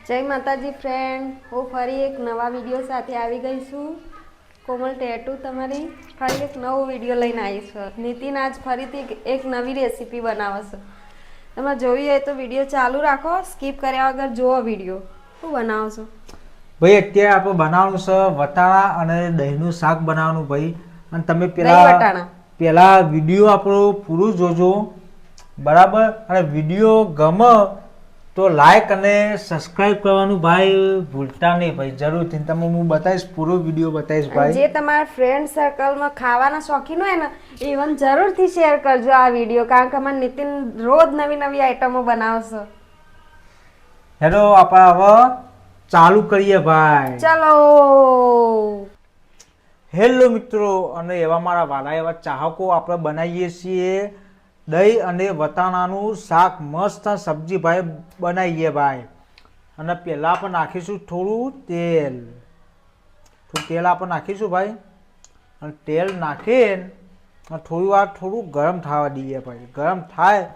જય માતાજી ફ્રેન્ડ, હું ફરી એક નવા વિડીયો સાથે આવી ગઈ છું. કોમલ ટેટુ તમારી ફરી એક નવો વિડીયો લઈને આવી છું. નીતિન આજ ફરીથી એક નવી રેસીપી બનાવે છે. તમે જોવી હોય તો વિડીયો ચાલુ રાખો, સ્કીપ કર્યા વગર જુઓ વિડીયો. શું બનાવો છો ભાઈ? અત્યારે આપણે બનાવવાનું છે વટાણા અને દહીંનું શાક બનાવવાનું ભાઈ. અને તમે પેલા વિડીયો આપણો પૂરું જોજો, બરાબર? અને વિડીયો ગમે તો લાઈક અને સબસ્ક્રાઇબ કરવાનું ભાઈ ભૂલતા નહીં ભાઈ, જરૂરથી. તમે હું બતાવીશ, પૂરો વિડીયો બતાવીશ ભાઈ. જે તમારા ફ્રેન્ડ સર્કલમાં ખાવાના શોખીન હોય ને, ઇવન જરૂરથી શેર કરજો આ વિડીયો, કારણ કે અમારે નીતિન રોજ નવી નવી આઈટમો બનાવશે. હેલો, આપણે હવે ચાલુ કરીએ ભાઈ. ચલો. હેલો મિત્રો, અને એવા મારા વાલા એવા ચાહકો, આપણે બનાવીએ છીએ દહીં અને વટાણાનું શાક. મસ્ત સબ્જી ભાઈ બનાવીએ ભાઈ. અને પહેલાં આપણે નાખીશું થોડું તેલ. તેલ આપણે નાખીશું ભાઈ. અને તેલ નાખીને થોડી વાર થોડું ગરમ થવા દઈએ ભાઈ. ગરમ થાય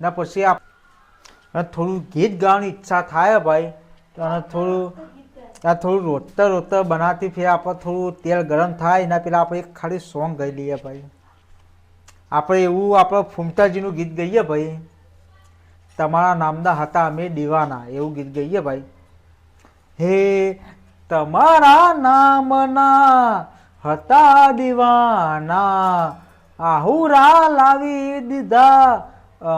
ને પછી અને થોડું ગીત ગાવાની ઈચ્છા થાય ભાઈ, અને થોડું રોતર બનાવતી ફેર આપણે થોડું તેલ ગરમ થાય એના પહેલાં આપણે એક ખાલી સોંગ ગાઈ લઈએ ભાઈ. આપણે એવું આપણે ફૂમતાજીનું ગીત ગઈએ ભાઈ, તમારા નામના હતા અમે દીવાના, એવું ગીત ગઈએ ભાઈ. હે તમારા નામના હતા દીવાના, આહુરા લાવી દીધા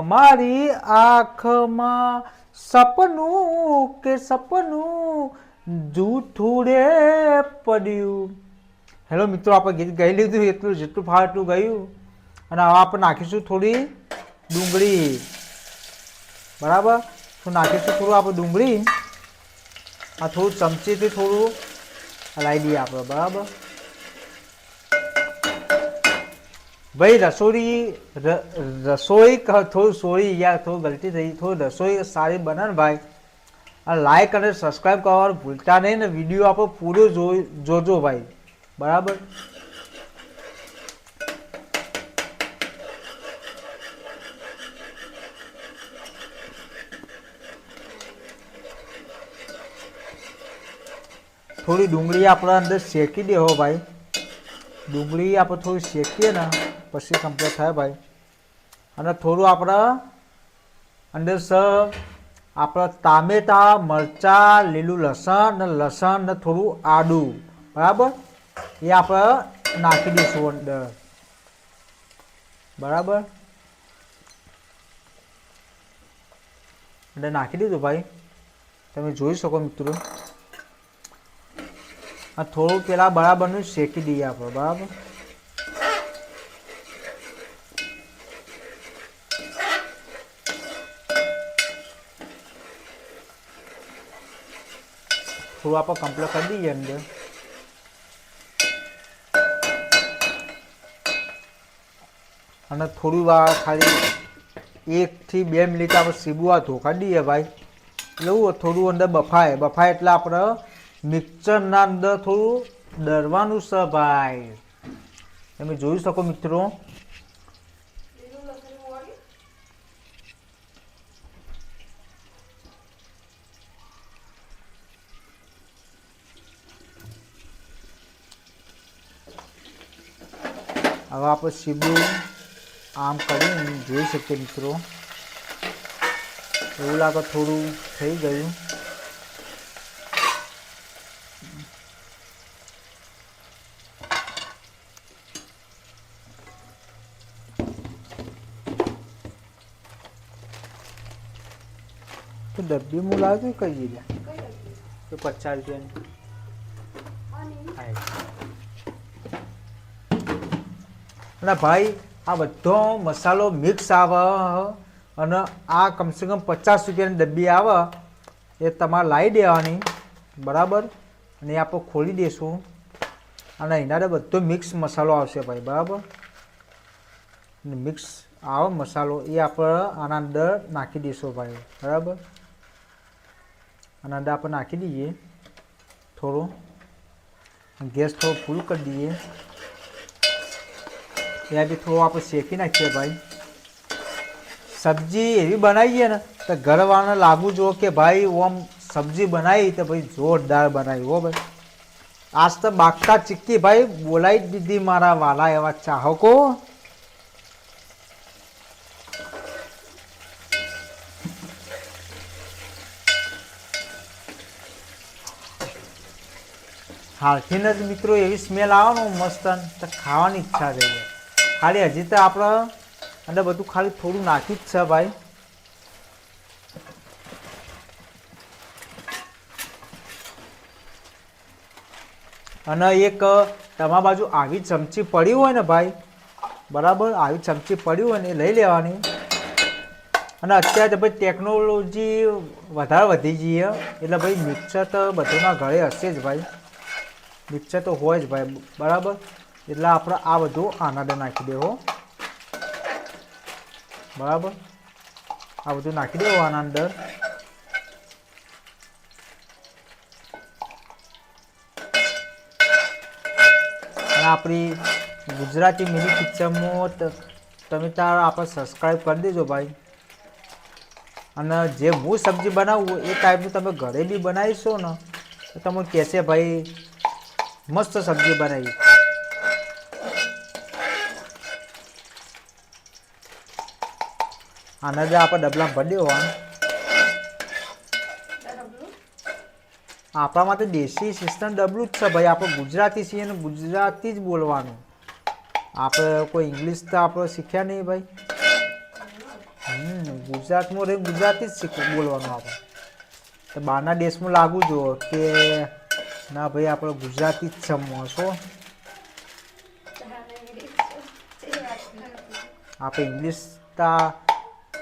અમારી આંખમાં, સપનું કે સપનું જૂઠું રે પડ્યું. હેલો મિત્રો, આપણે ગીત ગાઈ લીધું, એટલું જેટલું ફાવે એટલું ગાયું. અને હવે આપણે નાખીશું થોડી ડુંગળી, બરાબર? તો નાખીશું થોડું આપણે ડુંગળી. આ થોડું ચમચીથી થોડું હલાવી દઈએ આપણે, બરાબર? ભાઈ રસોઈ થોડું સોરી યાર, થોડું ગલતી થઈ, થોડું રસોઈ સારી બને ને ભાઈ. અને લાઈક અને સબસ્ક્રાઈબ કરવાનું ભૂલતા નહીં ને. વિડીયો આપણે પૂરો જોજો ભાઈ, બરાબર? થોડી ડુંગળી આપણે અંદર શેકી દેવો ભાઈ. ડુંગળી આપણે થોડી શેકીએ ને પછી કમ્પ્લીટ થાય ભાઈ. અને થોડું આપણે અંદર આપણે ટામેટા, મરચાં, લીલું લસણ ને થોડું આદું, બરાબર? એ આપણે નાખી દઈશું અંદર, બરાબર? અંદર નાખી દીધું ભાઈ, તમે જોઈ શકો મિત્રો. આ થોડું પેલા બરાબરનું શેકી દઈએ આપણે, બરાબર? થોડું આપણે કમ્પ્લીટ કરી દઈએ અંદર. અને થોડી વાર ખાલી 1 થી 2 મિનિટ આપણે સીબું આ ધોકા દઈએ ભાઈ. એટલે થોડું અંદર બફાય એટલે આપણે મિક્સરના અંદર થોડું દરવાનું છે ભાઈ. તમે જોઈ શકો મિત્રો. હવે આપણે સીબું આમ કરીને જોઈ શકીએ મિત્રો. એવું લાગે થોડું થઈ ગયું. તો ડબ્બી હું લાવ્યું કઈ જગ્યા તો 50 રૂપિયાની. અને ભાઈ આ બધો મસાલો મિક્સ આવે અને આ કમસે કમ 50 રૂપિયાની ડબ્બી આવે, એ તમારે લાવી દેવાની, બરાબર? અને એ આપણે ખોલી દઈશું અને એના બધો મિક્સ મસાલો આવશે ભાઈ, બરાબર? મિક્સ આવે મસાલો એ આપણે આના અંદર નાખી દઈશું ભાઈ, બરાબર? આના અંદર આપણે નાખી દઈએ થોડું. ગેસ થોડો ફૂલ કરી દઈએ. ત્યાં બી થોડું આપણે શેકી નાખીએ ભાઈ. સબ્જી એવી બનાવીએ ને તો ઘરવાળાને લાગવું જો કે ભાઈ ઓમ સબ્જી બનાવી તો ભાઈ જોરદાર બનાવી હો ભાઈ. આજ તો બાગતા ચીક્કી ભાઈ બોલાવી જ દીધી મારા વાલા એવા ચાહકો. હાલથી જ મિત્રો એવી સ્મેલ આવે ને મસ્ત તો ખાવાની ઈચ્છા થઈ જાય. ખાલી હજી તો આપણે અંદર બધું ખાલી થોડું નાખ્યું જ છે ભાઈ. અને એક તમારા બાજુ આવી ચમચી પડી હોય ને ભાઈ, બરાબર, આવી ચમચી પડી હોય ને એ લઈ લેવાની. અને અત્યારે તો ભાઈ ટેકનોલોજી વધારે વધી ગઈ છે એટલે ભાઈ મિક્સર તો બધાના ઘરે હશે જ ભાઈ. મિક્સર તો હોય જ ભાઈ, બરાબર. એટલે આપણે આ બધું આના અંદર નાખી દેવો, બરાબર. આ બધું નાખી દેવું આના અંદર. અને આપણી ગુજરાતી મિની કિચનમાં તમે તાર આપણે સબસ્ક્રાઈબ કરી દેજો ભાઈ. અને જે હું સબ્જી બનાવું એ ટાઈપનું તમે ઘરે બી બનાવીશો ને તો તમે કહેશે ભાઈ મસ્ત સબ્જી બનાવી. આના જે આપણે ડબલા ભરી દેવાનું. આપણા માટે દેશી સિસ્ટમ ડબલું જ છે ભાઈ. આપણે ગુજરાતી છીએ ને ગુજરાતી જ બોલવાનું. આપણે કોઈ ઇંગ્લિશ તો આપણે શીખ્યા નહીં ભાઈ. ગુજરાતમાં રહી ગુજરાતી જ બોલવાનું આપણે. તો બહારના દેશમાં લાગવું જો કે ના ભાઈ આપણે ગુજરાતી જ સમજો. આપણે ઇંગ્લિશ તો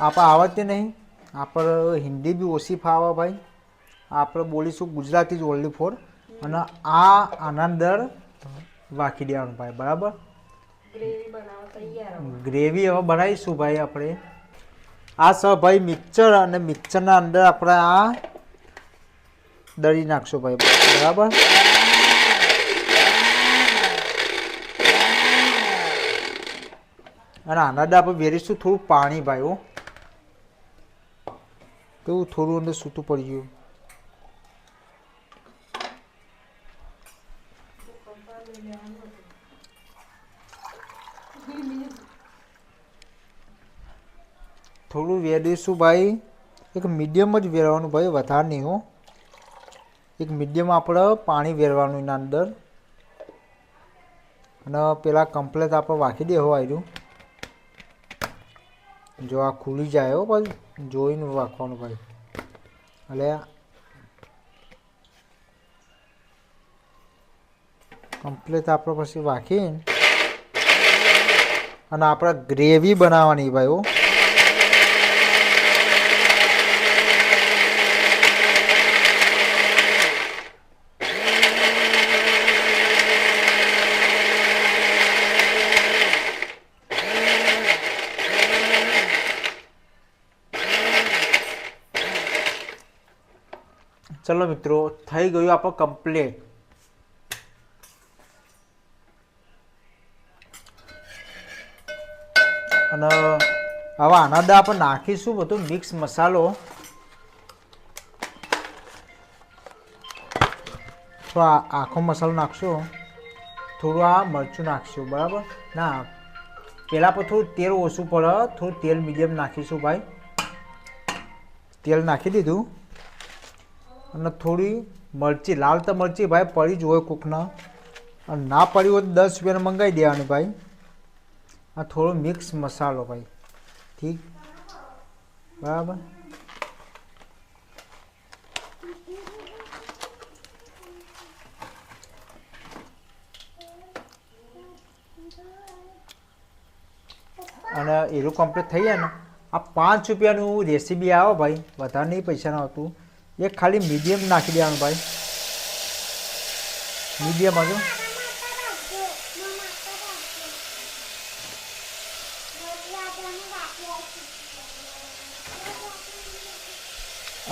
આપણે આવડતી નહીં. આપણે હિન્દી બી ઓછી ફાવે ભાઈ. આપણે બોલીશું ગુજરાતી જ ઓનલી ફોર. અને આના અંદર વાકી દેવાનું ભાઈ, બરાબર. ગ્રેવી હવે બનાવીશું ભાઈ આપણે. આ સ ભાઈ મિક્સર, અને મિક્સરના અંદર આપણે આ દળી નાખશું ભાઈ, બરાબર. અને આના અંદર આપણે વેરીશું થોડું પાણી ભાઈ. હો તો થોડું અંદર સૂતું પડી ગયું. થોડું વેરીશું ભાઈ. એક મીડિયમ જ વેરવાનું ભાઈ, વધારે નહીં હો. એક મીડિયમ આપણે પાણી વેરવાનું એના અંદર. અને પેલા કમ્પ્લેટ આપણે વાંકી દેવું આવ્યું. જો આ ખુલી જાય હો ભાઈ, જોઈને વાંકવાનું ભાઈ. એટલે કમ્પ્લેટ આપણે પછી વાંકીને અને આપણે ગ્રેવી બનાવવાની ભાઈ. હો ચલો મિત્રો, થઈ ગયું આપણે કમ્પ્લીટ. અને હવે આના અંદર આપણે નાખીશું બધું મિક્સ મસાલો. તો આખો મસાલો નાખશો. થોડું આ મરચું નાખશું, બરાબર. ના, પહેલાં પર થોડું તેલ ઓછું પડે, થોડું તેલ મીડિયમ નાખીશું ભાઈ. તેલ નાખી દીધું. અને થોડી મરચી, લાલ તો મરચી ભાઈ પડી જ હોય કોકના. અને ના પડી હોય તો 10 રૂપિયાને મંગાવી દેવાની ભાઈ. આ થોડો મિક્સ મસાલો ભાઈ, ઠીક, બરાબર. અને એનું કમ્પ્લીટ થઈ જાય ને, આ 5 રૂપિયાનું રેસીપી આવે ભાઈ, વધારે નહીં પૈસા ના આવતું. એક ખાલી મીડિયમ નાખી દેવાનું ભાઈ, મીડિયમ હજુ.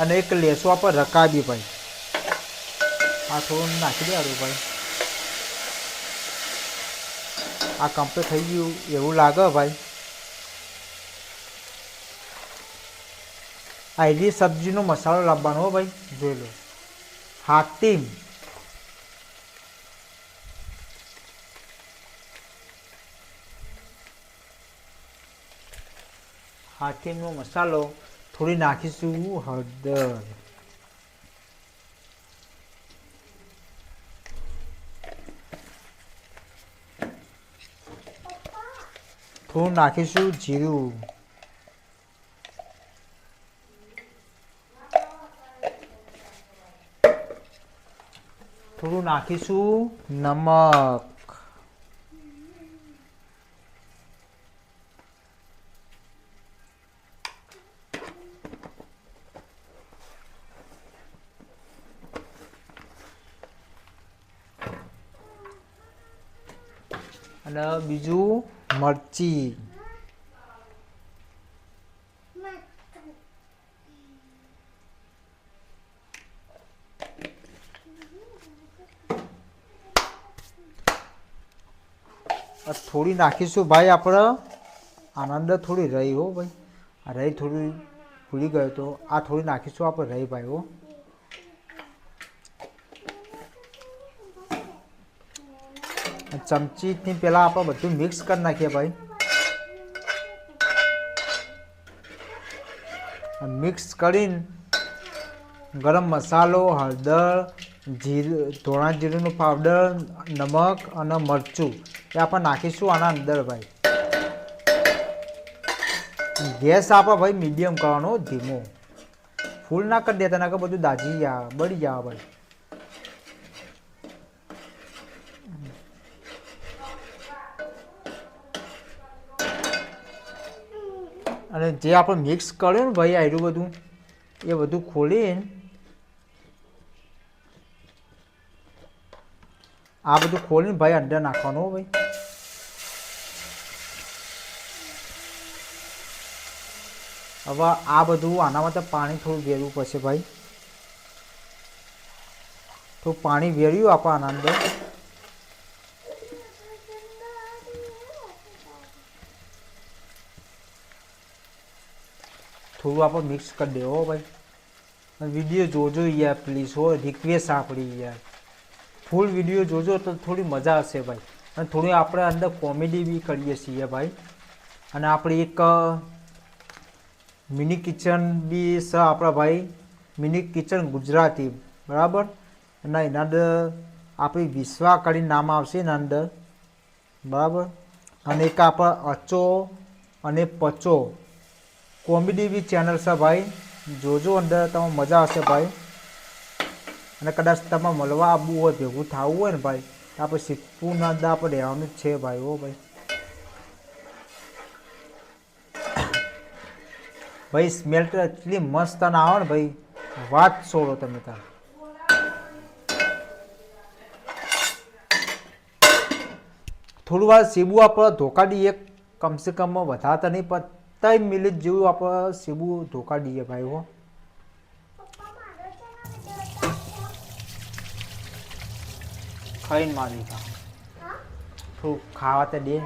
અને એક લેસો આપણે રકાબી ભાઈ. આ થોડું નાખી દેવાનું ભાઈ. આ કમ્પ્લીટ થઈ ગયું એવું લાગે ભાઈ. આઈડી સબ્જીનો મસાલો લાવવાનો હો ભાઈ, જોઈ લો. હાતિમ હાતિમનો મસાલો, થોડી નાખીશું હળદર, થોડું નાખીશું જીરું, થોડું નાખીશું નમક, અને બીજું મરચી, થોડી નાખીશું ભાઈ આપણે આના અંદર થોડી રહી હો ભાઈ, આ રહી થોડી ભૂલી ગયો તો આ થોડી નાખીશું આપણે રહી ભાઈ હો. ચમચીથી પહેલાં આપણે બધું મિક્સ કરી નાખીએ ભાઈ. મિક્સ કરીને ગરમ મસાલો, હળદર, જીરું, ધોળા જીરુંનું પાવડર, નમક અને મરચું એ આપણે નાખીશું આના અંદર ભાઈ. ગેસ આપણે ભાઈ મીડિયમ કરવાનો, ધીમો. ફૂલ ના કરી દેતા, ના કે બધું દાજી જાય, બળી જાય ભાઈ. અને જે આપણે મિક્સ કર્યું ને ભાઈ આયરું બધું, એ બધું ખોલીને આ બધું ખોલીને ભાઈ અંદર નાખવાનું હો ભાઈ. હવે આ બધું આનામાં તો પાણી થોડું વેરવું પડશે ભાઈ. તો પાણી વેર્યું આપણે આના અંદર. થોડું આપણે મિક્સ કરી દેવો ભાઈ. વિડીયો જોજો યાર પ્લીઝ હો, રિક્વેસ્ટ આપણી યાર. ફૂલ વિડીયો જોજો તો થોડી મજા આવશે ભાઈ. અને થોડી આપણે અંદર કોમેડી બી કરીએ છીએ ભાઈ. અને આપણે એક મિની કિચન બી છે આપણા ભાઈ, મિની કિચન ગુજરાતી, બરાબર. અને એના અંદર આપણી વિશ્વા કરીને નામ આવશે એના અંદર, બરાબર. અને એક આપણે અચો અને પચો કોમેડી બી ચેનલ છે ભાઈ, જોજો અંદર તમે મજા આવશે ભાઈ. અને કદાચ તમે મળવા આવવું હોય, ભેગું થવું હોય ને ભાઈ, તો આપણે સિદ્ધપુર ના અંદર આપણે રહેવાનું જ છે ભાઈ હો ભાઈ. ભાઈ સ્મેલ તો એટલી મસ્ત ના આવે ને ભાઈ, વાત છોડો તમે તાર. થોડું વાર સીબુ આપણે ધોકા દઈએ, કમસે કમ વધારતા નહીં પણ 3 મિનિટ જેવું આપણે સીબુ ધોકા દઈએ ભાઈ હો. ખાઈને મારી દીકરા થોડું ખાવા તો દે,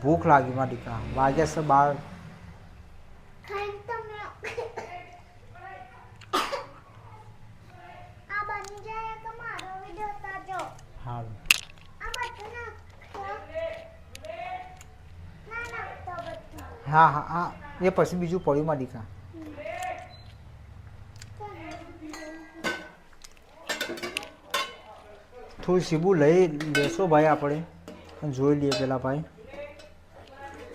ભૂખ લાગી મારી દીકરા. વાગ્યા છે 12. સારું હા હા હા, એ પછી બીજું પડ્યું મારી દીકરા. થોડું સીબુ લઈ લેશો ભાઈ આપણે, જોઈ લઈએ પેલા ભાઈ.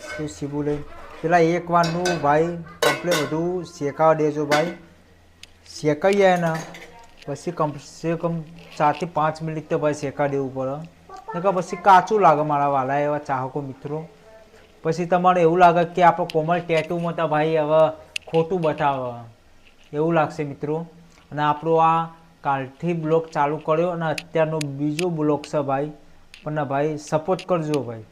થોડું સીબુ લઈ પેલા એક વારનું ભાઈ કમ્પ્લેટ બધું શેકાવા દેજો ભાઈ. શેકાઈ જાય ને પછી કમસે કમ 4 થી 5 મિનિટ તો ભાઈ શેકા દેવું પડે, નકર પછી કાચું લાગે મારા વાલા એવા ચાહકો મિત્રો. પછી તમારે એવું લાગે કે આપણે કોમલ ટેટુમાં તો ભાઈ હવે ખોટું બતાવે એવું લાગશે મિત્રો. અને આપણો આ કાલથી બ્લોગ ચાલુ કર્યો અને અત્યારનો બીજો બ્લોગ છે ભાઈ, પણ ભાઈ સપોર્ટ કરજો ભાઈ.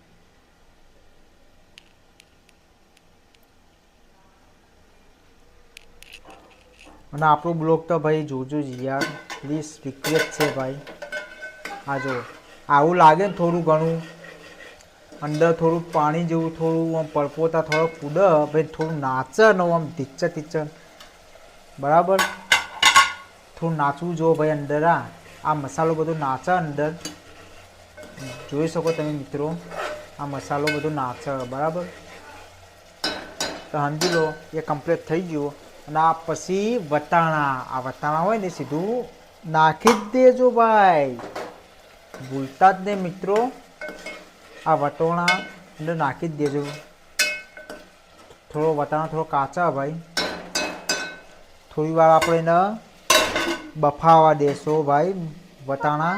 અને આપણો બ્લોગ તો ભાઈ જોજો જ યાર પ્લીઝ, રિક્વેસ્ટ છે ભાઈ. હા જો આવું લાગે ને થોડું ઘણું અંદર થોડું પાણી જેવું, થોડું આમ પરપોતા થોડો કૂદે ભાઈ, થોડું નાચે ને આમ ટીચર બરાબર. થોડું નાચવું જો ભાઈ અંદર. આ મસાલો બધો નાચે અંદર, જોઈ શકો તમે મિત્રો. આ મસાલો બધો નાચે બરાબર. તો સમજી લો એ કમ્પ્લીટ થઈ ગયું. અને આ પછી વટાણા, આ વટાણા હોય ને સીધું નાખી જ દેજો ભાઈ, ભૂલતા જ નહીં મિત્રો. આ વટાણા અંદર નાખી જ દેજો. થોડો વટાણા થોડો કાચા ભાઈ, થોડી વાર આપણે એને બફાવા દેશો ભાઈ વટાણા.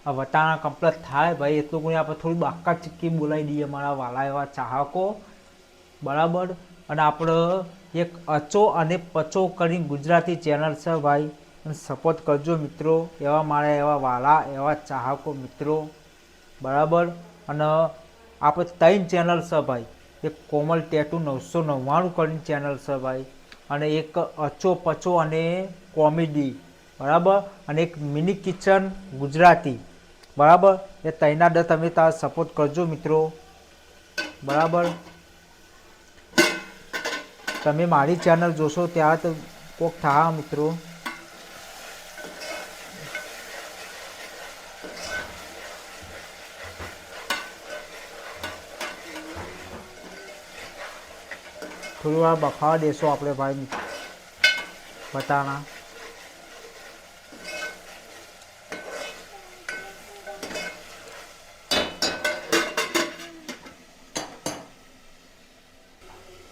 આ વટાણા કમ્પ્લીટ થાય ભાઈ એટલું કોઈ આપણે થોડી બાકા ચીક્કી બોલાવી દઈએ મારા વાલા એવા ચાહકો બરાબર. અને આપણે એક અચો અને પચો કરીને ગુજરાતી ચેનલ છે ભાઈ, અને સપોર્ટ કરજો મિત્રો એવા મારા એવા વાલા એવા ચાહકો મિત્રો બરાબર. અને આપણે 3 ચેનલ છે ભાઈ, એક કોમલ ટેટુ 999 કરીને ચેનલ છે ભાઈ, અને એક અચો પચો અને કોમેડી બરાબર, અને એક મિની કિચન ગુજરાતી બરાબર. એ તૈના દર તમે તાર સપોર્ટ કરજો મિત્રો બરાબર. તમે મારી ચેનલ જોશો ત્યાં તો કોક થા મિત્રો. થોડી વાર બફાવા દેશો આપણે ભાઈ વટાણા.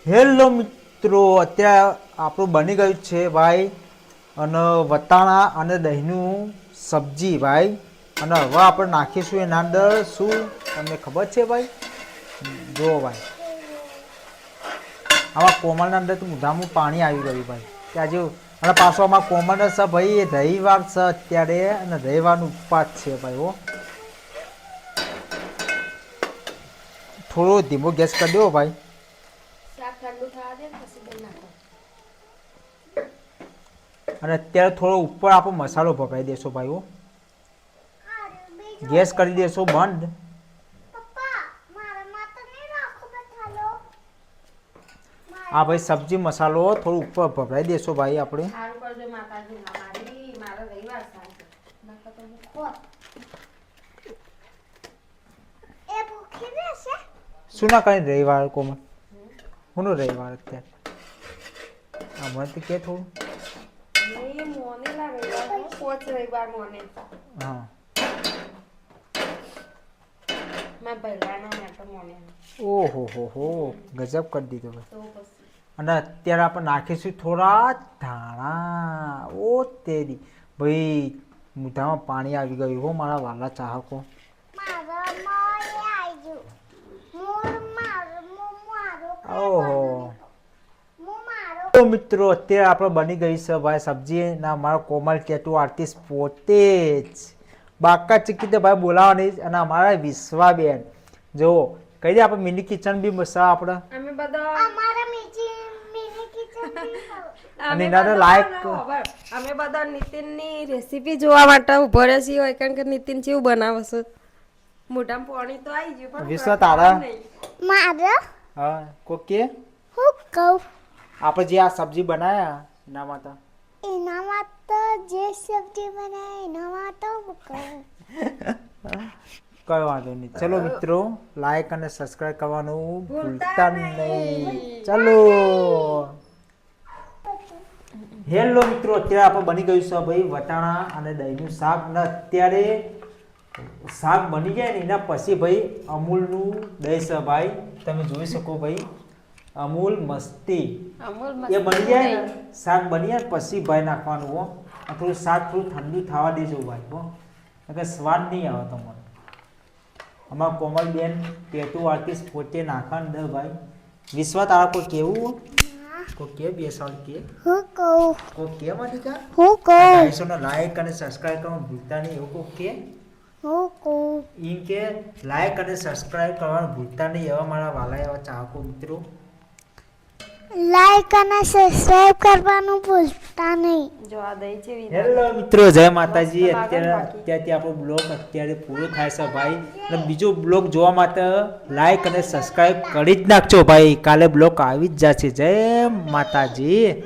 હેલો મિત્રો, અત્યારે આપણું બની ગયું છે ભાઈ, અને વટાણા અને દહીંનું સબ્જી ભાઈ. અને હવે આપણે નાખીશું એના અંદર શું તમને ખબર છે ભાઈ? જુઓ ભાઈ, આમાં કોમળના અંદર તો મોઢામાં પાણી આવી ગયું ભાઈ ત્યાં જેવું. અને પાછો આમાં કોમળ છે ભાઈ, એ રવિવાર છે અત્યારે, અને રવિવારનું ઉપવાસ છે ભાઈ. હો થોડો ધીમો ગેસ કરી દો ભાઈ. અને અત્યારે થોડો ઉપર આપણો મસાલો ભપાઈ દેશો ભાઈ. હો ગેસ કરી દેશો બંધ. આ ભાઈ સબ્જી મસાલો થોડું ઉપર ભભરાઈ દેશો ભાઈ આપણે. શું ના કરી રવિવાર કોમલ? હું રવિવાર અત્યારે હમણાં તો કે થોડું હા. ઓહો હો ગજબ કરી દીધો ભાઈ. અને અત્યારે આપણે નાખીશું થોડા ધાણા. ઓ તેરી ભાઈ, મોઢામાં પાણી આવી ગયું હો મારા વાલા ચાહકો. ઓહો તો મિત્રો, અત્યારે આપણે બની ગઈ છે ભાઈ સબ્જી. ના મારા કોમલ ટેટુ આર્ટિસ્ટ પોતે જ બાકા ચીકી તો ભાઈ બોલાવાની. અને અમારા વિશ્વાબેન જો કહી દે આપણે મિની કિચન બી મસા આપણે અમે બધા અને એના લાઈક અમે બધા નીતિનની રેસીપી જોવા માટે ઉભો રહ્યા છીએ હોય, કારણ કે નીતિન કેવું બનાવે છે. મોઢામાં પાણી તો આવી ગયું પણ વિશ્વ તારા મારો હા કોકે હું કહું આપણે જે આ સબ્જી બનાયા એનામાં તો જે સબ્જી બનાવે એનામાં તો હું કહું. કઈ વાંધો નહીં. ચલો મિત્રો, લાઈક અને સબસ્ક્રાઇબ કરવાનું ભૂલતા નહીં. ચલો હેલો મિત્રો, અત્યારે આપણે બની ગયું છે ભાઈ વટાણા અને દહીંનું શાક. ને અત્યારે શાક બની જાય ને એના પછી ભાઈ અમૂલનું દહીં છે ભાઈ, તમે જોઈ શકો ભાઈ. અમૂલ મસ્તી એ બની જાય ને, શાક બની જાય પછી ભાઈ નાખવાનું. હો થોડું શાક થોડું ઠંડુ થવા દેજો ભાઈ. હો એટલે સ્વાદ નહીં આવે તમારે. અમારા કોમલબેન ટેટુ આર્ટિસ્ટ પોતે નાખવાનું દે ભાઈ. વિશ્વા તારા કોઈ કેવું કોઈ કે બેસાડ કે હું કહું કોઈ કે માંથી કા હું કહું ગાઈસોને લાઈક અને સબસ્ક્રાઇબ કરવાનું ભૂલતા નહીં. એવું કોઈ કે હું કહું ઈ કે લાઈક અને સબસ્ક્રાઇબ કરવાનું ભૂલતા નહીં. એવા મારા વાલા એવા ચાહકો મિત્રો લાઈક અને સબસ્ક્રાઇબ કરવાનું ભૂલતા નહીં. જો આ દહીં છે હેલો મિત્રો, જય માતાજી. મસ્ત લાગે અત્યારથી આપણો બ્લોગ અત્યારે પૂરો થાય છે ભાઈ. અને બીજો બ્લોગ જોવા માટે લાઈક અને સબસ્ક્રાઇબ કરી જ નાખજો ભાઈ. કાલે બ્લોગ આવી જ જશે. જય માતાજી.